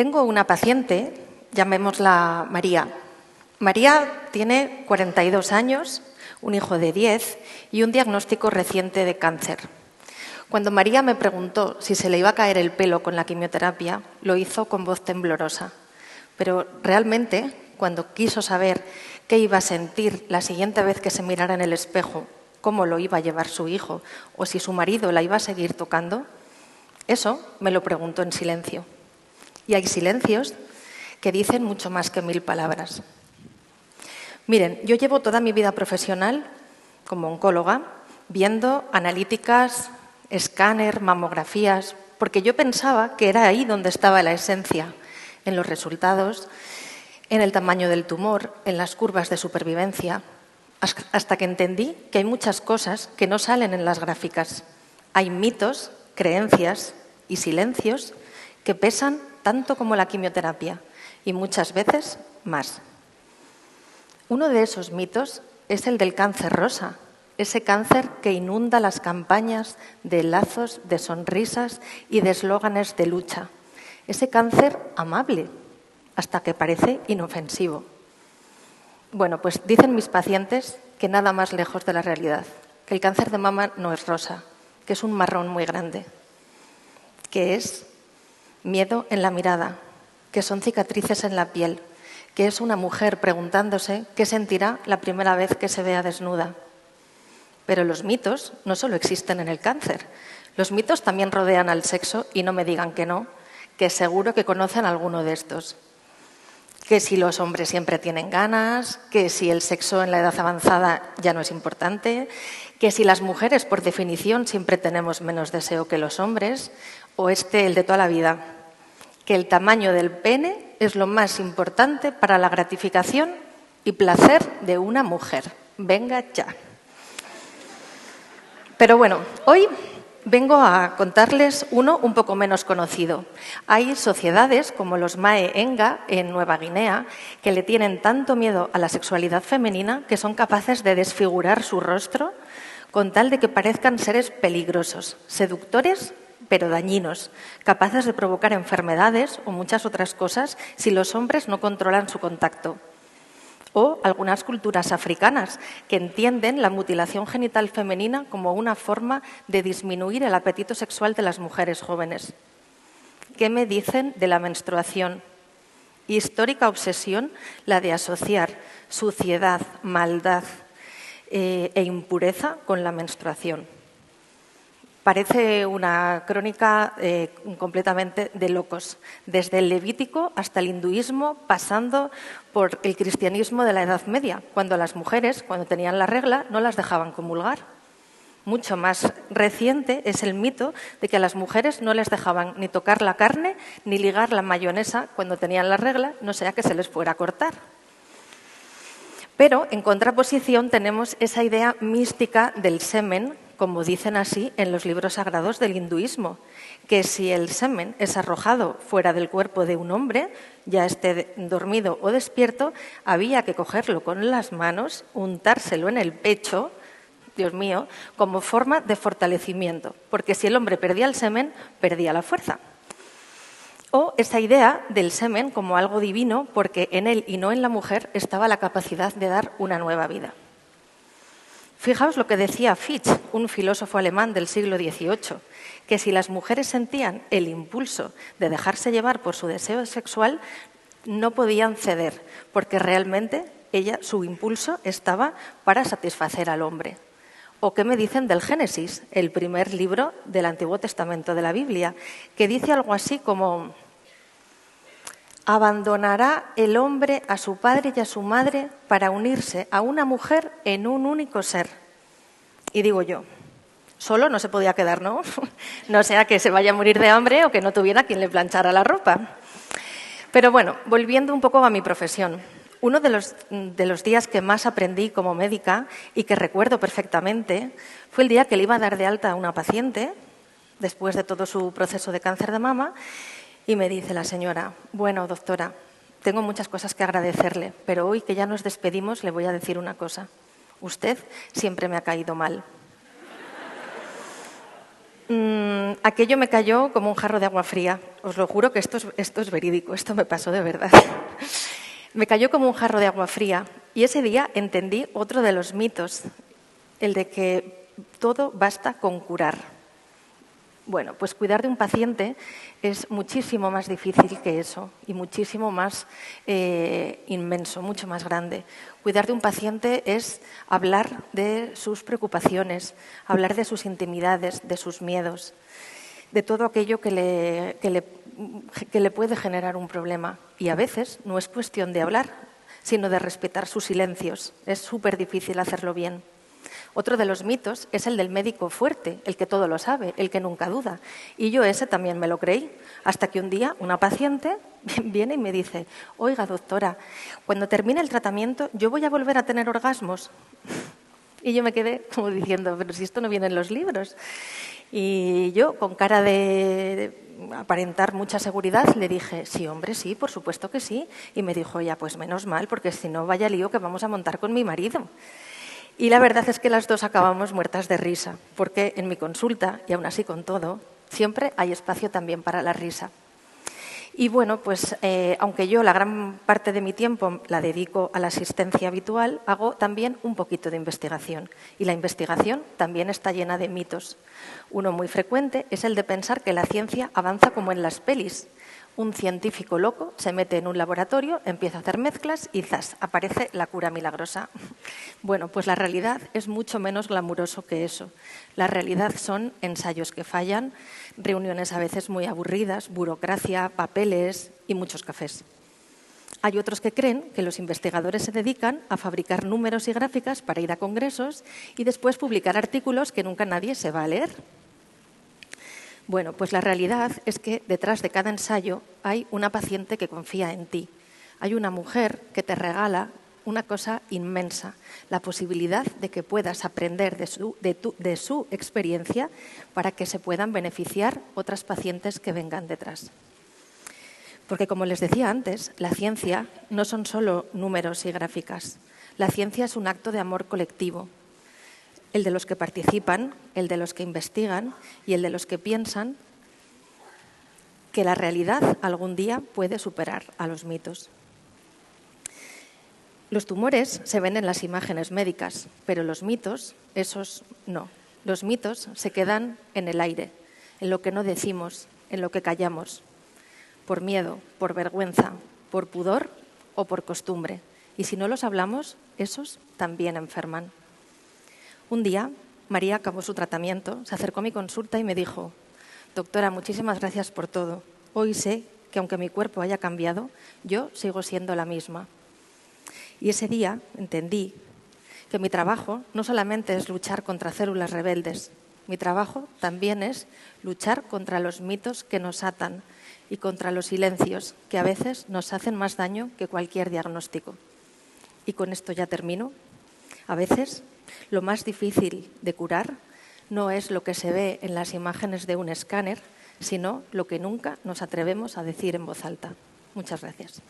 Tengo una paciente, llamémosla María. María tiene 42 años, un hijo de 10 y un diagnóstico reciente de cáncer. Cuando María me preguntó si se le iba a caer el pelo con la quimioterapia, lo hizo con voz temblorosa. Pero realmente, cuando quiso saber qué iba a sentir la siguiente vez que se mirara en el espejo, cómo lo iba a llevar su hijo o si su marido la iba a seguir tocando, eso me lo preguntó en silencio. Y hay silencios que dicen mucho más que 1000 palabras. Miren, yo llevo toda mi vida profesional como oncóloga viendo analíticas, escáner, mamografías, porque yo pensaba que era ahí donde estaba la esencia, en los resultados, en el tamaño del tumor, en las curvas de supervivencia, hasta que entendí que hay muchas cosas que no salen en las gráficas. Hay mitos, creencias y silencios que pesan tanto como la quimioterapia y muchas veces más. Uno de esos mitos es el del cáncer rosa, ese cáncer que inunda las campañas de lazos, de sonrisas y de eslóganes de lucha. Ese cáncer amable, hasta que parece inofensivo. Bueno, pues dicen mis pacientes que nada más lejos de la realidad, que el cáncer de mama no es rosa, que es un marrón muy grande, que es miedo en la mirada, que son cicatrices en la piel, que es una mujer preguntándose qué sentirá la primera vez que se vea desnuda. Pero los mitos no solo existen en el cáncer, los mitos también rodean al sexo y no me digan que no, que seguro que conocen alguno de estos. Que si los hombres siempre tienen ganas, que si el sexo en la edad avanzada ya no es importante, que si las mujeres por definición siempre tenemos menos deseo que los hombres, o el de toda la vida, que el tamaño del pene es lo más importante para la gratificación y placer de una mujer. Venga ya. Pero bueno, hoy vengo a contarles uno un poco menos conocido. Hay sociedades como los Mae Enga en Nueva Guinea que le tienen tanto miedo a la sexualidad femenina que son capaces de desfigurar su rostro con tal de que parezcan seres peligrosos, seductores pero dañinos, capaces de provocar enfermedades o muchas otras cosas si los hombres no controlan su contacto. O algunas culturas africanas que entienden la mutilación genital femenina como una forma de disminuir el apetito sexual de las mujeres jóvenes. ¿Qué me dicen de la menstruación? Histórica obsesión la de asociar suciedad, maldad e impureza con la menstruación. Parece una crónica completamente de locos, desde el Levítico hasta el hinduismo, pasando por el cristianismo de la Edad Media, cuando las mujeres, cuando tenían la regla, no las dejaban comulgar. Mucho más reciente es el mito de que a las mujeres no les dejaban ni tocar la carne ni ligar la mayonesa cuando tenían la regla, no sea que se les fuera a cortar. Pero en contraposición tenemos esa idea mística del semen, como dicen así en los libros sagrados del hinduismo, que si el semen es arrojado fuera del cuerpo de un hombre, ya esté dormido o despierto, había que cogerlo con las manos, untárselo en el pecho, Dios mío, como forma de fortalecimiento, porque si el hombre perdía el semen, perdía la fuerza. O esa idea del semen como algo divino, porque en él y no en la mujer estaba la capacidad de dar una nueva vida. Fijaos lo que decía Fichte, un filósofo alemán del siglo XVIII, que si las mujeres sentían el impulso de dejarse llevar por su deseo sexual, no podían ceder, porque realmente su impulso estaba para satisfacer al hombre. ¿O qué me dicen del Génesis, el primer libro del Antiguo Testamento de la Biblia, que dice algo así como: abandonará el hombre a su padre y a su madre para unirse a una mujer en un único ser? Y digo yo, solo no se podía quedar, ¿no? No sea que se vaya a morir de hambre o que no tuviera quien le planchara la ropa. Pero bueno, volviendo un poco a mi profesión. Uno de los días que más aprendí como médica y que recuerdo perfectamente fue el día que le iba a dar de alta a una paciente después de todo su proceso de cáncer de mama y me dice la señora: bueno, doctora, tengo muchas cosas que agradecerle, pero hoy que ya nos despedimos le voy a decir una cosa. Usted siempre me ha caído mal. aquello me cayó como un jarro de agua fría. Os lo juro que esto es verídico, esto me pasó de verdad. Me cayó como un jarro de agua fría y ese día entendí otro de los mitos, el de que todo basta con curar. Bueno, pues cuidar de un paciente es muchísimo más difícil que eso y muchísimo más inmenso, mucho más grande. Cuidar de un paciente es hablar de sus preocupaciones, hablar de sus intimidades, de sus miedos, de todo aquello que le puede generar un problema. Y a veces no es cuestión de hablar, sino de respetar sus silencios. Es súper difícil hacerlo bien. Otro de los mitos es el del médico fuerte, el que todo lo sabe, el que nunca duda. Y yo ese también me lo creí, hasta que un día una paciente viene y me dice: oiga, doctora, cuando termine el tratamiento yo voy a volver a tener orgasmos. Y yo me quedé como diciendo, pero si esto no viene en los libros. Y yo, con cara de aparentar mucha seguridad, le dije: sí, hombre, sí, por supuesto que sí. Y me dijo: ya, pues menos mal, porque si no, vaya lío que vamos a montar con mi marido. Y la verdad es que las dos acabamos muertas de risa, porque en mi consulta, y aún así con todo, siempre hay espacio también para la risa. Y bueno, pues aunque yo la gran parte de mi tiempo la dedico a la asistencia habitual, hago también un poquito de investigación. Y la investigación también está llena de mitos. Uno muy frecuente es el de pensar que la ciencia avanza como en las pelis. Un científico loco se mete en un laboratorio, empieza a hacer mezclas y ¡zas!, aparece la cura milagrosa. Bueno, pues la realidad es mucho menos glamuroso que eso. La realidad son ensayos que fallan, reuniones a veces muy aburridas, burocracia, papeles y muchos cafés. Hay otros que creen que los investigadores se dedican a fabricar números y gráficas para ir a congresos y después publicar artículos que nunca nadie se va a leer. Bueno, pues la realidad es que detrás de cada ensayo hay una paciente que confía en ti. Hay una mujer que te regala una cosa inmensa, la posibilidad de que puedas aprender de su experiencia para que se puedan beneficiar otras pacientes que vengan detrás. Porque, como les decía antes, la ciencia no son solo números y gráficas. La ciencia es un acto de amor colectivo. El de los que participan, el de los que investigan y el de los que piensan que la realidad algún día puede superar a los mitos. Los tumores se ven en las imágenes médicas, pero los mitos, esos no. Los mitos se quedan en el aire, en lo que no decimos, en lo que callamos, por miedo, por vergüenza, por pudor o por costumbre. Y si no los hablamos, esos también enferman. Un día, María acabó su tratamiento, se acercó a mi consulta y me dijo: doctora, muchísimas gracias por todo. Hoy sé que aunque mi cuerpo haya cambiado, yo sigo siendo la misma. Y ese día entendí que mi trabajo no solamente es luchar contra células rebeldes, mi trabajo también es luchar contra los mitos que nos atan y contra los silencios que a veces nos hacen más daño que cualquier diagnóstico. Y con esto ya termino. A veces lo más difícil de curar no es lo que se ve en las imágenes de un escáner, sino lo que nunca nos atrevemos a decir en voz alta. Muchas gracias.